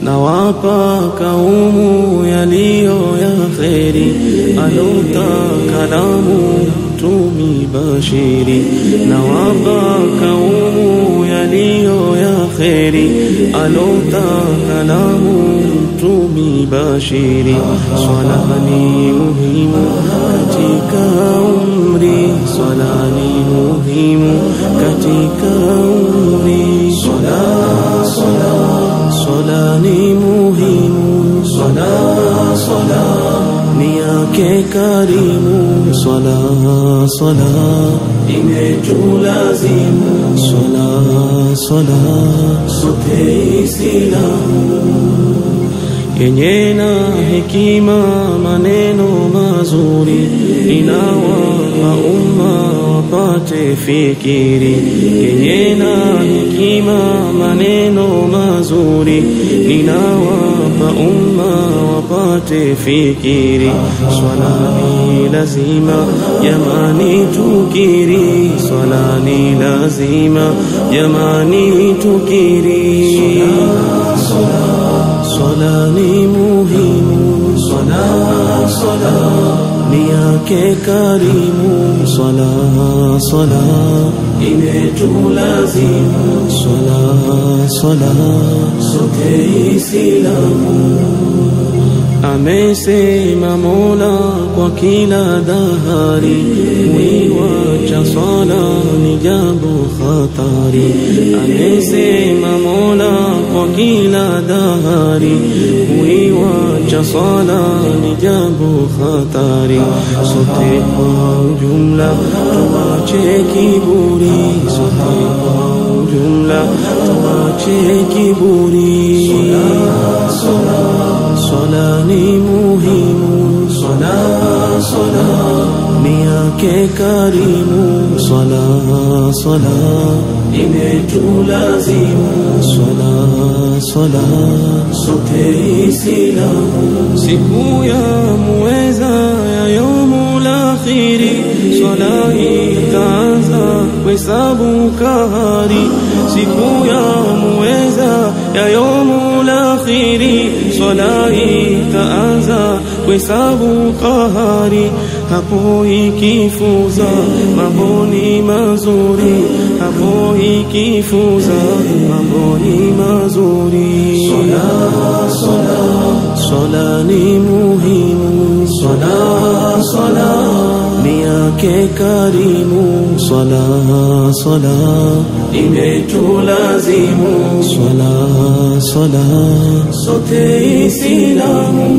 nawapa kaumu yaliyo ya kheri, alota kalamu tumi bashiri. Nawapa kaumu yaliyo ya kheri, alota kalamu tumi bashiri. Swala ni muhimu katika umri, swala ni muhimu katika umri. Swala ni muhimu, swala ni yake karimu. Swala imetulazimu, swala sote Islamu. Yenye na hekima maneno mazuri, inawapa umma wapate fikiri. Yenye na hekima maneno mazuri, inawapa umma wapate fikiri. Swala ni lazima jamani tukiri, swala ni lazima jamani tukiri. Swala ni muhimu, swala ni yake karimu. Swala imetulazimu, swala sote Islamu. Amesema Mola kwa kila dahari, kuiwacha swala ni jambo hatari. Amesema Mola kwa kila dahari, kuiwacha swala ni jambo hatari. Sote kwa ujumla tuache kiburi, sote kwa ujumla tuache kiburi. Swala ni muhimu, swala ni yake karimu. Swala imetulazimu, swala sote Islamu. Siku ya muweza ya yaumul akhiri, swala itaanza kuhesabu kahari. Siku ya muweza ya yaumul akhiri, swala itaanza kuhesabu kahari. Hapo ikifuza mambo ni mazuri, hapo ikifuza mambo ni mazuri. Swala ni muhimu, swala ni yake karimu. Swala imetulazimu, swala sote Islamu.